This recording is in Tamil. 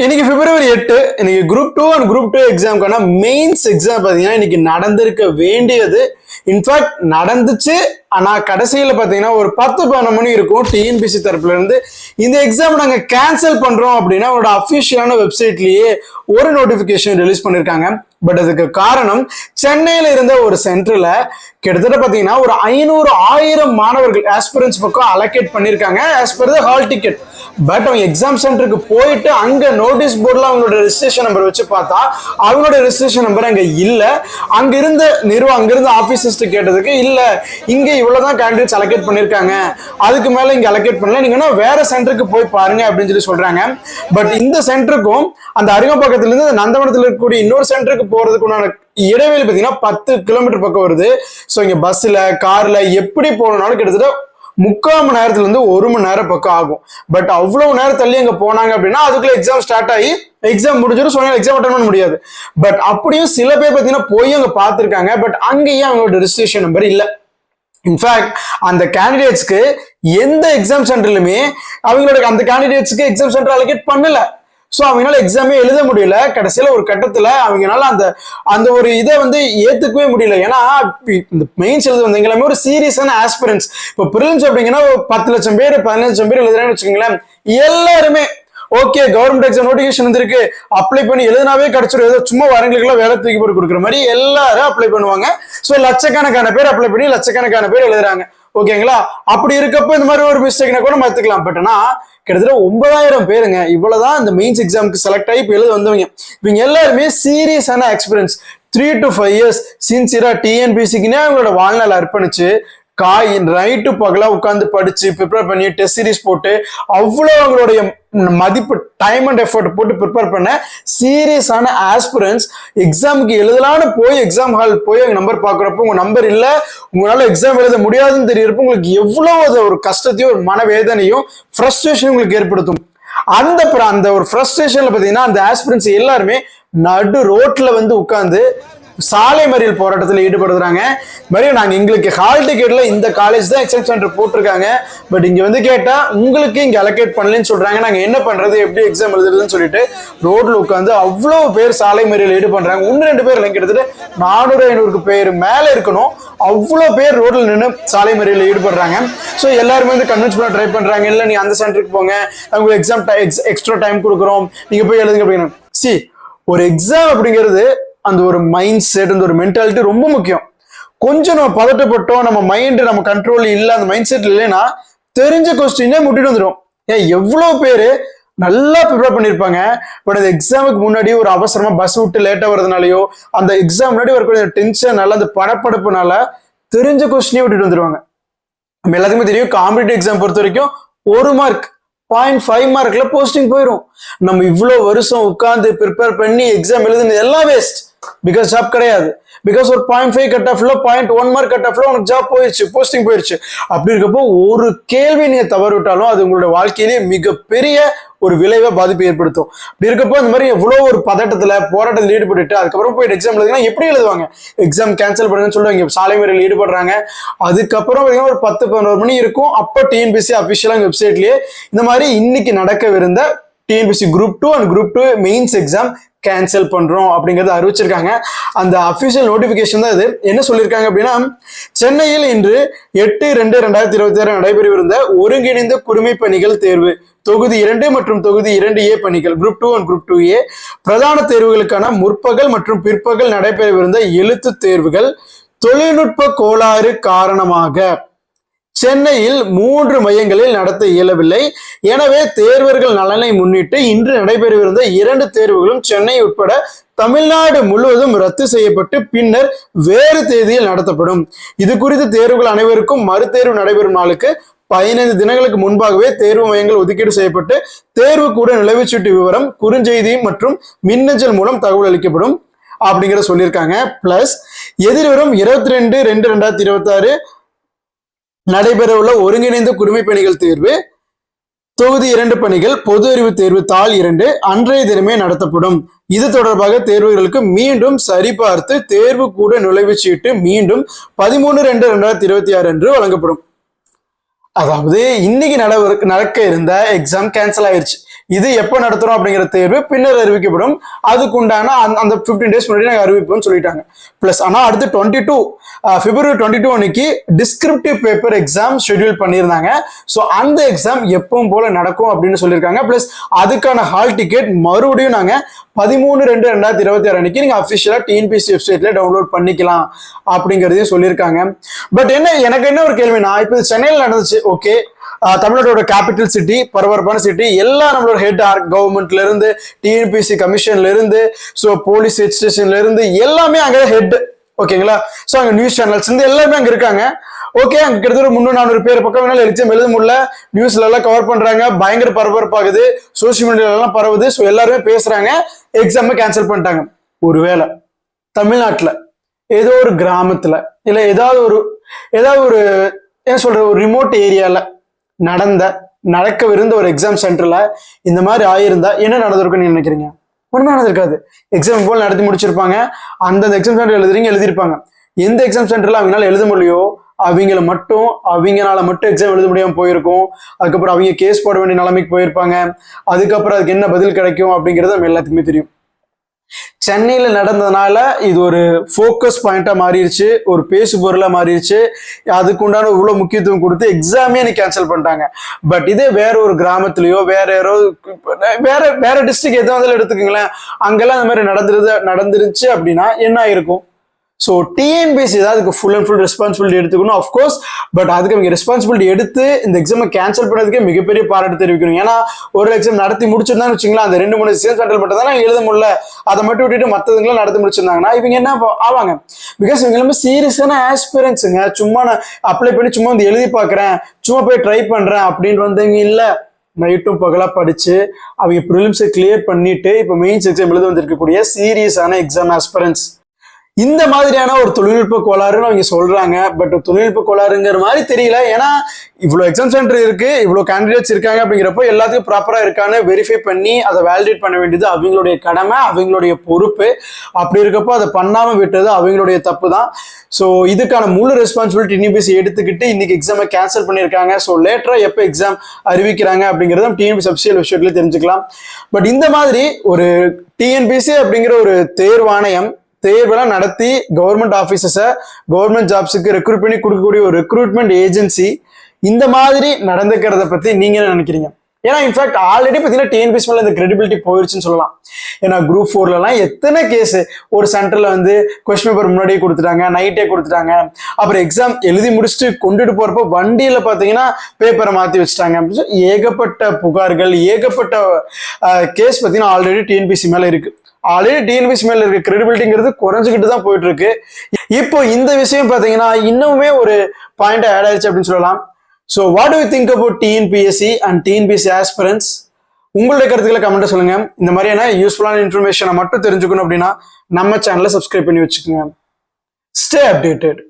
இன்னைக்கு பிப்ரவரி 8 இன்னைக்கு குரூப் 2 அண்ட் குரூப் 2 எக்ஸாம்க்கான மெயின்ஸ் எக்ஸாம் பார்த்தீங்கன்னா இன்னைக்கு நடந்திருக்க வேண்டியது. இன்ஃபேக்ட் நடந்துச்சு. ஆனா கடைசியில் பார்த்தீங்கன்னா ஒரு 10-12 மணி இருக்கும் டிஎன்பிசி தரப்புல இருந்து இந்த எக்ஸாம் நாங்க கேன்சல் பண்றோம் அப்படின்னா அவரோட அஃபிஷியலான வெப்சைட்லயே ஒரு நோட்டிபிகேஷன் ரிலீஸ் பண்ணிருக்காங்க. பட் அதுக்கு காரணம் சென்னையில இருந்த ஒரு சென்டர்ல கிட்டத்தட்ட பாத்தீங்கன்னா ஒரு 500,000 மாணவர்கள் ஆஸ்பிரன்ஸ் பக்கம் அலோகேட் பண்ணிருக்காங்க as per the hall ticket. But அவங்க எக்ஸாம் சென்டருக்கு போயிட்டு அங்க நோட்டீஸ் போர்ட்ல அவங்களோட ரெஜிஸ்ட்ரேஷன் நம்பர் வச்சு பார்த்தா அவங்களோட ரெஜிஸ்ட்ரேஷன் நம்பர் அங்க இல்ல. அங்க இருந்த ஆபீசர்ஸ் கேட்டதுக்கு இல்ல இங்க இவ்வளவுதான் கேண்டிடேட்ஸ் அலோகேட் பண்ணிருக்காங்க, அதுக்கு மேல இங்க அலோகேட் பண்ணல, நீங்கன்னா வேற சென்டருக்கு போய் பாருங்க அப்படின்னு சொல்லி சொல்றாங்க. பட் இந்த சென்டருக்கும் அந்த அருகம்பக்கத்துல இருந்து நந்தவனத்தில் இருக்கக்கூடிய இன்னொரு சென்டருக்கு போறதுக்குண்டான இடைவெளி பாத்தீங்கன்னா 10 கிலோமீட்டர் பக்கம் வருது. சோ இங்க பஸ்ல கார்ல எப்படி போனாலும் கிட்டத்தட்ட 3/4 மணி நேரத்துல இருந்து 1 மணி நேரம் பக்கம் ஆகும். பட் அவ்வளவு நேரம் தள்ளி அங்க போனாங்க அப்படின்னா அதுக்குள்ள எக்ஸாம் ஸ்டார்ட் ஆகி எக்ஸாம் முடிஞ்சிடும். சொன்னா எக்ஸாம் அட்டன் பண்ண முடியாது. பட் அப்படியும் சில பேர் பாத்தீங்கன்னா போய் அங்க பாத்துருக்காங்க. பட் அங்கேயும் அவங்களோட ரெஜிஸ்ட்ரேஷன் நம்பர் இல்ல. இன்ஃபேக்ட் அந்த கேண்டிடேட்ஸ்க்கு எந்த எக்ஸாம் சென்டர்லுமே அவங்களோட அந்த கேண்டிடேட்ஸ்க்கு எக்ஸாம் சென்டர் அலோகேட் பண்ணல. ஸோ அவங்களால எக்ஸாமே எழுத முடியல. கடைசியில ஒரு கட்டத்துல அவங்களால அந்த ஒரு இதை ஏத்துக்கவே முடியல. ஏன்னா இந்த மெயின்ஸ் எழுத வந்தவங்க எல்லாமே ஒரு சீரியஸான ஆஸ்பிரன்ஸ். இப்போ பிரிலிம்ஸ் அப்படிங்கன்னா 10 லட்சம் பேர் 15 லட்சம் பேர் எழுதுறாங்கன்னு வச்சுக்கோங்களேன். எல்லாருமே ஓகே கவர்மெண்ட் எக்ஸாம் நோட்டிபிகேஷன் வந்திருக்கு அப்ளை பண்ணி எழுதினாவே கிடைச்சிடும், ஏதோ சும்மா வரங்களுக்குலாம் வேலை தூக்கி போட்டு கொடுக்குற மாதிரி எல்லாரும் அப்ளை பண்ணுவாங்க. ஸோ லட்சக்கணக்கான பேர் அப்ளை பண்ணி லட்சக்கணக்கான பேர் எழுதுறாங்க. ஓகேங்களா? அப்படி இருக்கப்ப இந்த மாதிரி ஒரு மிஸ்டேக்னா கூட மாத்துக்கலாம். பட் ஆனா கிட்டத்தட்ட 9,000 பேருங்க இவ்வளவுதான் இந்த மெயின்ஸ் எக்ஸாமுக்கு செலக்ட் ஆகி எழுத வந்தவங்க. இவங்க எல்லாருமே சீரியஸான எக்ஸ்பீரியன்ஸ் 3 to 5 years சின்சியரா டிஎன்பிசிக்குன்னே அவங்களோட வாழ்நாள் அர்ப்பணிச்சு நைட்டு பகலா உட்காந்து படிச்சு ப்ரிப்பேர் பண்ணி டெஸ்ட் சீரிஸ் போட்டு அவ்வளவு அவங்களுடைய மதிப்பு டைம் அண்ட் எஃபர்ட் போட்டு ப்ரிப்பேர் பண்ண சீரியஸான ஆஸ்பிரன்ஸ் எக்ஸாமுக்கு எழுதலான்னு போய் எக்ஸாம் ஹால் போய் அவங்க நம்பர் பாக்குறப்போ உங்க நம்பர் இல்ல, உங்களால எக்ஸாம் எழுத முடியாதுன்னு தெரியறப்போ உங்களுக்கு எவ்வளவு ஒரு கஷ்டத்தையும் ஒரு மனவேதனையும் ஃப்ரஸ்ட்ரேஷன் உங்களுக்கு ஏற்படுத்தும். அந்த ஒரு ஃப்ரஸ்ட்ரேஷன்ல பாத்தீங்கன்னா அந்த ஆஸ்பிரன்ஸ் எல்லாருமே நடு ரோட்ல உட்கார்ந்து சாலை மறியல் போராட்டத்தில் ஈடுபடுறாங்க. மறுபடியும் நாங்க எங்களுக்கு ஹால் டிக்கெட்ல இந்த காலேஜ் தான் எக்ஸாம் சென்டர் போட்டிருக்காங்க, பட் இங்க கேட்டா உங்களுக்கு இங்க அலோகேட் பண்ணலன்னு சொல்றாங்க, நாங்க என்ன பண்றது எப்படி எக்ஸாம் எழுதுறதுன்னு சொல்லிட்டு ரோட்ல உட்காந்து அவ்வளவு பேர் சாலை மறியல் ஈடுபடுறாங்க. 1-2 பேர் கிட்டத்தட்ட 400-500 பேர் மேல இருக்கணும். அவ்வளவு பேர் ரோட்ல நின்று சாலை மறியல் ஈடுபடுறாங்க. ஸோ எல்லாருமே கன்வின்ஸ் பண்ண ட்ரை பண்றாங்க, இல்ல நீ அந்த சென்டருக்கு போங்க, உங்களுக்கு எக்ஸாம் எக்ஸ்ட்ரா டைம் கொடுக்குறோம், நீங்க போய் எழுதுங்க அப்படின்னு. ஒரு எக்ஸாம் அப்படிங்கிறது அந்த ஒரு மைண்ட் செட் அந்த ஒரு மென்டாலிட்டி ரொம்ப முக்கியம். கொஞ்சம் நம்ம பதட்டப்பட்டோம், நம்ம மைண்ட் நம்ம கண்ட்ரோல் இல்லை, அந்த மைண்ட் செட் இல்லைன்னா தெரிஞ்ச கொஸ்டினே முட்டிட்டு வந்துடும். எவ்வளவு பேரு நல்லா ப்ரிப்பேர் பண்ணிருப்பாங்க, பட் அந்த எக்ஸாமுக்கு முன்னாடி ஒரு அவசரமா பஸ் விட்டு லேட்டா வர்றதுனாலயோ அந்த எக்ஸாம் முன்னாடி வரக்கூடிய டென்ஷனால அந்த படப்படப்புனால தெரிஞ்ச கொஸ்டினே விட்டுட்டு வந்துருவாங்க. நம்ம எல்லாத்துக்குமே தெரியும் காம்படிட்டிவ் எக்ஸாம் பொறுத்த வரைக்கும் 1 மார்க் 0.5 மார்க்ல போஸ்டிங் போயிடும். நம்ம இவ்வளவு வருஷம் உட்கார்ந்து ப்ரிப்பேர் பண்ணி எக்ஸாம் எழுதுனது எல்லாம் வேஸ்ட். பிகாஸ் ஜாப் கிடையாது. பிகாஸ் ஒரு 0.5 கட் ஆஃப்ல 0.1 மார்க் கட் ஆஃப்ல உனக்கு ஜாப் போயிடுச்சு, போஸ்டிங் போயிடுச்சு. அப்படி இருக்கப்போ ஒரு கேள்வி நீங்க தவறு விட்டாலும் அது உங்களுடைய வாழ்க்கையிலேயே மிகப்பெரிய ஒரு விளைவை பாதிப்பு ஏற்படுத்தும். அப்படி இருக்கப்போ இந்த மாதிரி எவ்வளவு ஒரு பதட்டத்துல போராட்டத்தில் ஈடுபட்டு அதுக்கப்புறம் போயிட்டு எக்ஸாம் எழுதுனா எப்படி எழுதுவாங்க? எக்ஸாம் கேன்சல் பண்ணுங்கன்னு சொல்லுவாங்க, சாலை மறியல் ஈடுபடுறாங்க. அதுக்கப்புறம் ஒரு 10-11 மணி இருக்கும். அப்போ டிஎன்பிசி அபிஷியலாக வெப்சைட்லயே இந்த மாதிரி இன்னைக்கு நடக்கவிருந்த TNPSC group 2 and group 2 mains exam cancel பண்றோம் அப்படிங்கறத அறிவிச்சிருக்காங்க. அந்த அபிஷியல் நோட்டிபிகேஷன் தான் இது. என்ன சொல்லியிருக்காங்க அப்படின்னா, சென்னையில் இன்று 8/2/2026 நடைபெறவிருந்த ஒருங்கிணைந்த குடிமை பணிகள் தேர்வு தொகுதி 2 மற்றும் தொகுதி 2A பணிகள் குரூப் 2 அண்ட் குரூப் 2A பிரதான தேர்வுகளுக்கான முற்பகல் மற்றும் பிற்பகல் நடைபெறவிருந்த எழுத்து தேர்வுகள் தொழில்நுட்ப கோளாறு காரணமாக சென்னையில் 3 மையங்களில் நடத்த இயலவில்லை. எனவே தேர்வர்கள் நலனை முன்னிட்டு இன்று நடைபெறவிருந்த 2 தேர்வுகளும் சென்னை உட்பட தமிழ்நாடு முழுவதும் ரத்து செய்யப்பட்டு பின்னர் வேறு தேதியில் நடத்தப்படும். இது குறித்து தேர்வுகள் அனைவருக்கும் மறுதேர்வு நடைபெறும் நாளுக்கு 15 தினங்களுக்கு முன்பாகவே தேர்வு மையங்கள் ஒதுக்கீடு செய்யப்பட்டு தேர்வு கூட நிலவுச்சீட்டு விவரம் குறுஞ்செய்தி மற்றும் மின்னஞ்சல் மூலம் தகவல் அளிக்கப்படும் அப்படிங்கிற சொல்லியிருக்காங்க. பிளஸ் எதிர்வரும் 22/2/2026 நடைபெற உள்ள ஒருங்கிணைந்த குடிமை பணிகள் தேர்வு தொகுதி 2 பணிகள் பொது அறிவு தேர்வு தாள் 2 அன்றைய தினமே நடத்தப்படும். இது தொடர்பாக தேர்வுகளுக்கு மீண்டும் சரிபார்த்து தேர்வு கூட நுழைவுச்சீட்டு மீண்டும் 13/2/2026 அன்று வழங்கப்படும். அதாவது இன்னைக்கு நடக்க இருந்த எக்ஸாம் கேன்சல் ஆயிருச்சு. இது எப்போ நடத்துறோம் அப்படிங்கிற தேர்வு பின்னர் அறிவிக்கப்படும், அதுக்குண்டான அந்த 15 days முன்னாடி நாங்கள் அறிவிப்போம்னு சொல்லிட்டாங்க. பிளஸ் ஆனால் அடுத்து February 22 அன்னைக்கு டிஸ்கிரிப்டிவ் பேப்பர் எக்ஸாம் ஷெட்யூல் பண்ணியிருந்தாங்க. ஸோ அந்த எக்ஸாம் எப்பவும் போல நடக்கும் அப்படின்னு சொல்லியிருக்காங்க. பிளஸ் அதுக்கான ஹால் டிக்கெட் மறுபடியும் நாங்கள் 13/2/2026 அன்னைக்கு நீங்க அபிஷியலா டிஎன்பிஎஸ்சி வெப்சைட்ல டவுன்லோட் பண்ணிக்கலாம் அப்படிங்கறதையும் சொல்லியிருக்காங்க. பட் எனக்கு என்ன ஒரு கேள்வினா, இப்போ சென்னையில் நடந்துச்சு, ஓகே, தமிழ்நாட்டோட கேபிட்டல் சிட்டி, பரபரப்பான சிட்டி, எல்லா நம்மளோட ஹெட் கவர்மெண்ட்ல இருந்து, டிஎன்பிஎஸ்சி கமிஷன்ல இருந்து, ஸோ போலீஸ் ஹெட் ஸ்டேஷன்ல இருந்து எல்லாமே அங்கே ஹெட், ஓகேங்களா? ஸோ அங்கே நியூஸ் சேனல்ஸ் இருந்து எல்லாமே அங்கே இருக்காங்க. ஓகே, அங்க கிட்டத்தட்ட 300-400 பேர் பக்கம் வேணாலும் எழுத முடியல, நியூஸ்ல எல்லாம் கவர் பண்றாங்க, பயங்கர பரபரப்பாகுது, சோசியல் மீடியால எல்லாம் பரவுது, ஸோ எல்லாருமே பேசுறாங்க, எக்ஸாமை கேன்சல் பண்ணிட்டாங்க. ஒருவேளை தமிழ்நாட்டுல ஏதோ ஒரு கிராமத்துல இல்ல ஏதாவது ஒரு என்ன சொல்ற ஒரு ரிமோட் ஏரியால நடக்கவிருந்த ஒரு எக்ஸாம் சென்டர்ல இந்த மாதிரி ஆயிருந்தா என்ன நடந்திருக்குன்னு நினைக்கிறீங்க? ஒண்ணுமே நடந்திருக்காது. எக்ஸாம் போல் நடத்தி முடிச்சிருப்பாங்க, அந்தந்த எக்ஸாம் சென்டர் எழுதிருப்பாங்க. எந்த எக்ஸாம் சென்டர்ல அவங்களால எழுத முடியலையோ அவங்களால மட்டும் எக்ஸாம் எழுத முடியாம போயிருக்கும். அதுக்கப்புறம் அவங்க கேஸ் போட வேண்டிய நிலைமைக்கு போயிருப்பாங்க. அதுக்கப்புறம் அதுக்கு என்ன பதில் கிடைக்கும் அப்படிங்கிறது நம்ம எல்லாத்துக்குமே தெரியும். சென்னையில நடந்ததுனால இது ஒரு ஃபோக்கஸ் பாயிண்டா மாறிடுச்சு, ஒரு பேசு பொருளா மாறிடுச்சு. அதுக்குண்டான இவ்வளவு முக்கியத்துவம் கொடுத்து எக்ஸாமே கேன்சல் பண்ணிட்டாங்க. பட் இதே வேற ஒரு கிராமத்துலயோ வேற டிஸ்ட்ரிக்ட் எதாவது எடுத்துக்கீங்களேன், அங்கெல்லாம் இந்த மாதிரி நடந்துருச்சு அப்படின்னா என்ன ஆயிருக்கும்? ஸோ டிஎன்பிஎஸ்சி தான் அதுக்கு ஃபுல் அண்ட் ஃபுல் ரெஸ்பான்சிபிலிட்டி எடுத்துக்கணும், அஃப்கோர்ஸ். பட் அதுக்கு அவங்க ரெஸ்பான்சிபிலிட்டி எடுத்து இந்த எக்ஸாமை கேன்சல் பண்ணதுக்கே மிகப்பெரிய பாராட்டு தெரிவிக்கணும். ஏன்னா ஒரு எக்ஸாம் நடத்தி முடிச்சிருந்தான்னு வச்சுங்களா, அந்த 2-3 எக்ஸாம் சென்டர் மட்டும் தான் எழுத முடியல, அதை மட்டும் விட்டுட்டு மற்றதுங்களாம் நடத்தி முடிச்சிருந்தாங்கன்னா இவங்க என்ன ஆவாங்க? பிகாஸ் இவங்க எல்லாமே சீரியஸான ஆஸ்பிரன்ஸுங்க. சும்மா நான் அப்ளை பண்ணி சும்மா வந்து எழுதி பார்க்குறேன், சும்மா போய் ட்ரை பண்ணுறேன் அப்படின்னு வந்தவங்க இல்லை. நைட்டும் பகலா படிச்சு அவங்க ப்ரிலிம்ஸை கிளியர் பண்ணிட்டு இப்போ மெயின்ஸ் எக்ஸாம் எழுத வந்திருக்கக்கூடிய சீரியஸான எக்ஸாம் ஆஸ்பிரன்ஸ். இந்த மாதிரியான ஒரு தொழில்நுட்ப கோளாறுன்னு அவங்க சொல்றாங்க. பட் தொழில்நுட்ப கோளாறுங்கிற மாதிரி தெரியல. ஏன்னா இவ்வளவு எக்ஸாம் சென்டர் இருக்கு, இவ்வளவு கேண்டிடேட்ஸ் இருக்காங்க அப்படிங்கிறப்போ எல்லாத்துக்கும் ப்ராப்பரா இருக்கான்னு வெரிஃபை பண்ணி அதை வேலிடேட் பண்ண வேண்டியது அவங்களுடைய கடமை, அவங்களுடைய பொறுப்பு. அப்படி இருக்கப்போ அதை பண்ணாம விட்டது அவங்களுடைய தப்பு தான். ஸோ இதுக்கான முழு ரெஸ்பான்சிபிலிட்டி டிஎன்பிஎஸ்சி எடுத்துக்கிட்டு இன்னைக்கு எக்ஸாமை கேன்சல் பண்ணியிருக்காங்க. ஸோ லேட்டரா எப்போ எக்ஸாம் அறிவிக்கிறாங்க அப்படிங்கிறத டிஎன்பிஎஸ்சி அஃபிஷியல் வெப்சைட்ல தெரிஞ்சுக்கலாம். பட் இந்த மாதிரி ஒரு டிஎன்பிஎஸ்சி அப்படிங்கிற ஒரு தேர்வாணையம் தேர்வெல்லாம் நடத்தி கவர்மெண்ட் ஆஃபீஸர்ஸை கவர்மெண்ட் ஜாப்ஸுக்கு ரெக்ரூட் பண்ணி கொடுக்கக்கூடிய ஒரு ரெக்ரூட்மெண்ட் ஏஜென்சி இந்த மாதிரி நடந்துக்கிறத பத்தி நீங்க என்ன நினைக்கிறீங்க? ஏன்னா இன்ஃபேக்ட் ஆல்ரெடி பார்த்தீங்கன்னா டிஎன்பிஎஸ்சி மேல இந்த கிரெடிபிலிட்டி போயிருச்சுன்னு சொல்லலாம். ஏன்னா குரூப் 4லலாம் எத்தனை கேஸ் ஒரு சென்டர்ல வந்து கொஸ்டின் பேப்பர் முன்னாடியே கொடுத்துட்டாங்க, நைட்டே கொடுத்துட்டாங்க, அப்புறம் எக்ஸாம் எழுதி முடிச்சுட்டு கொண்டுட்டு போறப்போ வண்டியில பார்த்தீங்கன்னா பேப்பரை மாற்றி வச்சுட்டாங்க. ஏகப்பட்ட புகார்கள், ஏகப்பட்ட கேஸ் பார்த்தீங்கன்னா ஆல்ரெடி டிஎன்பிஎஸ்சி மேல இருக்கு. ஆல்ரெடி டிஎன்பிஎஸ்சி மேல இருக்க கிரெடிபிலிட்டிங்கிறது குறைஞ்சிக்கிட்டு தான் போயிட்டு இருக்கு. இப்போ இந்த விஷயம் பாத்தீங்கன்னா இன்னுமே ஒரு பாயிண்ட் ஆட் ஆயிடுச்சு அப்படின்னு சொல்லலாம். So what to you think about TNPSC and TNPSC aspirants? உங்களுடைய கருத்துக்களை கமெண்ட்ல சொல்லுங்க. இந்த மாதிரியான யூஸ்ஃபுல்லான இன்ஃபர்மேஷனை மட்டும் தெரிஞ்சுக்கணும் அப்படின்னா நம்ம சேனலை சப்ஸ்கிரைப் பண்ணி வச்சுக்கோங்க. Stay updated.